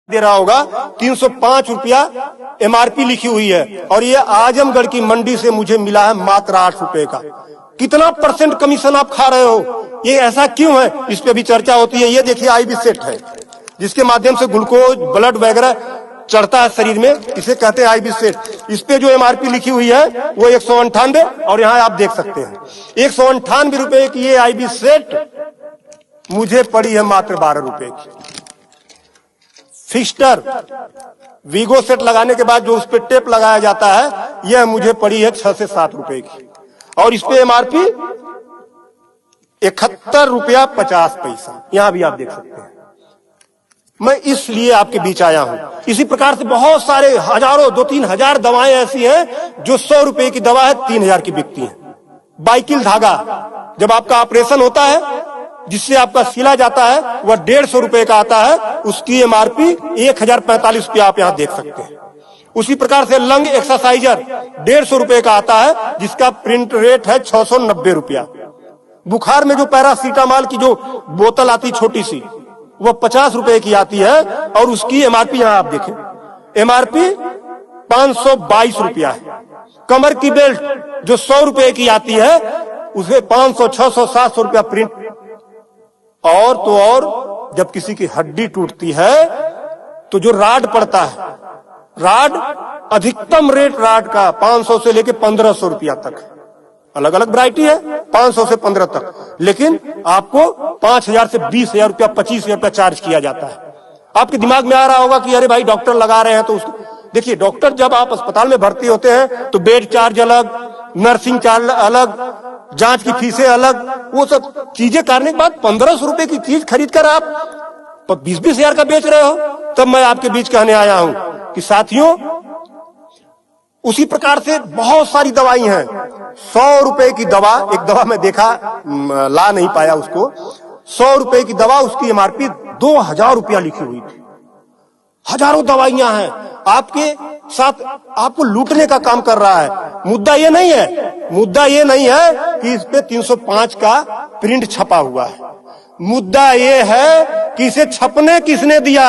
दे रहा होगा 305 रुपया एमआरपी लिखी हुई है और ये आजमगढ़ की मंडी से मुझे मिला है मात्र 8 रुपए का। कितना परसेंट कमीशन आप खा रहे हो? ये ऐसा क्यों है? इस पे भी चर्चा होती है। ये देखिए आईबी सेट है जिसके माध्यम से ग्लूकोज ब्लड वगैरह चढ़ता है शरीर में, इसे कहते हैं आईबी सेट। इस पे जो एमआरपी लिखी हुई है वो 198 और यहाँ आप देख सकते हैं 198 रुपए की ये आईबी सेट मुझे पड़ी है मात्र 12 रुपए की। फिक्स्टर वीगो सेट लगाने के बाद जो उस पर टेप लगाया जाता है यह मुझे पड़ी है 6 से 7 रुपए की और इस पे एमआरपी 71 रुपया 50 पैसा। यहां भी आप देख सकते हैं। मैं इसलिए आपके बीच आया हूं। इसी प्रकार से बहुत सारे हजारों 2-3 हजार दवाएं ऐसी हैं जो 100 रुपए की दवा है 3000 की बिकती है। बाइकिल धागा जब आपका ऑपरेशन होता है जिससे आपका सिला जाता है वह 150 रुपए का आता है, उसकी एमआरपी 1045 रुपया आप यहां देख सकते हैं। उसी प्रकार से लंग एक्सरसाइजर 150 रुपए का आता है जिसका प्रिंट रेट है 690 रुपया। बुखार में जो पैरासीटामॉल की जो बोतल आती छोटी सी वह 50 रुपए की आती है और उसकी एमआरपी यहां आप देखें एमआरपी 522 रुपया है। कमर की बेल्ट जो 100 रुपए की आती है उसे 500, 600, 700 रुपया प्रिंट। और तो और जब किसी की हड्डी टूटती है तो जो राड पड़ता है, राड अधिकतम रेट राड का 500 से लेके 1500 रुपया तक है। अलग अलग वैरायटी है 500 से 15 तक, लेकिन आपको 5000 से 20,000 रुपया 25,000 रुपया चार्ज किया जाता है। आपके दिमाग में आ रहा होगा कि अरे भाई डॉक्टर लगा रहे हैं तो उसको देखिए, डॉक्टर जब आप अस्पताल में भर्ती होते हैं तो बेड चार्ज अलग, नर्सिंग चार्ज अलग, जांच की फीसें अलग, वो सब चीजें करने के बाद 1500 रुपए की चीज खरीद कर आप 20-20 हजार का बेच रहे हो। तब मैं आपके बीच कहने आया हूं कि साथियों उसी प्रकार से बहुत सारी दवाई हैं। 100 रुपए की दवा, एक दवा मैं देखा ला नहीं पाया उसको, 100 रुपए की दवा उसकी एमआरपी 2000 रुपया लिखी हुई थी। हजारों दवाइयां हैं आपके साथ, आपको लूटने का काम कर रहा है। मुद्दा ये नहीं है कि इस पे 305 का प्रिंट छपा हुआ है। मुद्दा ये है कि इसे छपने किसने दिया?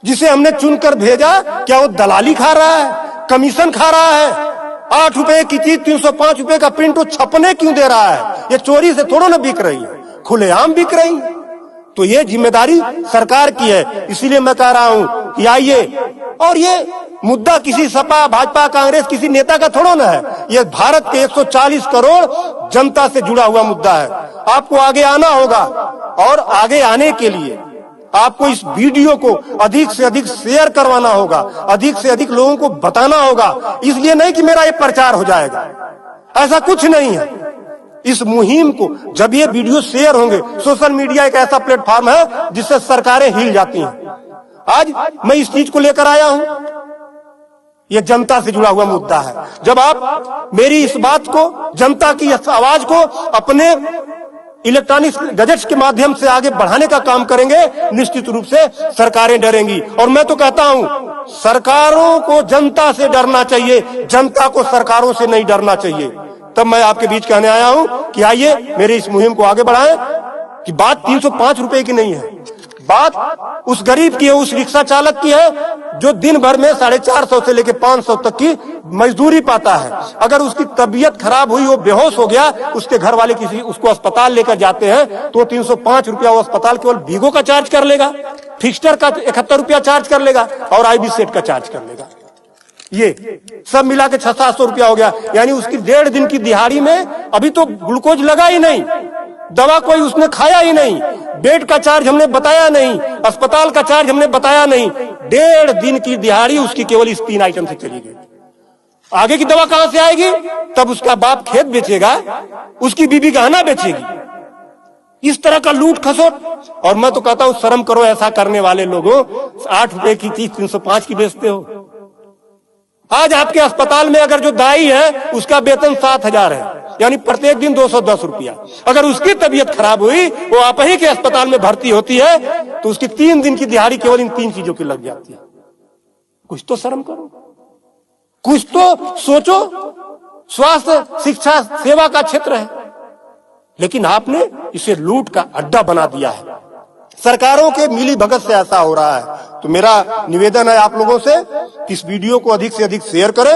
जिसे हमने चुनकर भेजा क्या वो दलाली खा रहा है, कमीशन खा रहा है? 8 रुपए की चीज 305 रुपए का प्रिंट वो छपने क्यों दे रहा है? ये चोरी से थोड़ा ना बिक रही है, खुलेआम बिक रही है। तो ये जिम्मेदारी सरकार की है। इसीलिए मैं कह रहा हूं कि आइए, और ये मुद्दा किसी सपा, भाजपा, कांग्रेस किसी नेता का थोड़ा ना है, ये भारत के 140 करोड़ जनता से जुड़ा हुआ मुद्दा है। आपको आगे आना होगा और आगे आने के लिए आपको इस वीडियो को अधिक से अधिक शेयर करवाना होगा, अधिक से अधिक लोगों को बताना होगा। इसलिए नहीं कि मेरा ये प्रचार हो जाएगा, ऐसा कुछ नहीं है। इस मुहिम को जब ये वीडियो शेयर होंगे, सोशल मीडिया एक ऐसा प्लेटफॉर्म है जिससे सरकारें हिल जाती हैं। आज मैं इस चीज को लेकर आया हूं, ये जनता से जुड़ा हुआ मुद्दा है। जब आप मेरी इस बात को, जनता की इस आवाज को अपने इलेक्ट्रॉनिक गैजेट्स के माध्यम से आगे बढ़ाने का काम करेंगे, निश्चित रूप से सरकारें डरेंगी। और मैं तो कहता हूं सरकारों को जनता से डरना चाहिए, जनता को सरकारों से नहीं डरना चाहिए। तब मैं आपके बीच कहने आया हूं कि आइए मेरे इस मुहिम को आगे बढ़ाएं। कि बात 305 रुपए की नहीं है, बात उस गरीब की है, उस रिक्शा चालक की है जो दिन भर में 450 से लेकर 500 तक की मजदूरी पाता है। अगर उसकी तबीयत खराब हुई, वो बेहोश हो गया, उसके घर वाले किसी उसको अस्पताल लेकर जाते हैं तो 305 रुपया वो अस्पताल केवल वीगो का चार्ज कर लेगा, फिक्स्टर का 71 रुपया चार्ज कर लेगा और आईबी सेट का चार्ज कर लेगा। ये सब मिला के 600-700 रुपया हो गया। यानी उसकी 1.5 दिन की दिहाड़ी में अभी तो ग्लूकोज लगा ही नहीं, दवा कोई उसने खाया ही नहीं, बेड का चार्ज हमने बताया नहीं, अस्पताल का चार्ज हमने बताया नहीं। 1.5 दिन की दिहाड़ी उसकी केवल इस 3 आइटम से चली गई। आगे की दवा कहां से आएगी? तब उसका बाप खेत बेचेगा, उसकी बीबी गहना बेचेगी। इस तरह का लूट खसोट। और मैं तो कहता हूं शर्म करो ऐसा करने वाले लोगों। 8 रुपए की चीज 305 की बेचते हो। आज आपके अस्पताल में अगर जो दाई है उसका वेतन 7,000 है, यानी प्रत्येक दिन 210 रुपया। अगर उसकी तबीयत खराब हुई, वो आप ही के अस्पताल में भर्ती होती है तो उसकी 3 दिन की दिहाड़ी केवल इन 3 चीजों की लग जाती है। कुछ तो शर्म करो, कुछ तो सोचो। स्वास्थ्य, शिक्षा, सेवा का क्षेत्र है, लेकिन आपने इसे लूट का अड्डा बना दिया है। सरकारों के मिली भगत से ऐसा हो रहा है। तो मेरा निवेदन है आप लोगों से कि इस वीडियो को अधिक से अधिक शेयर करें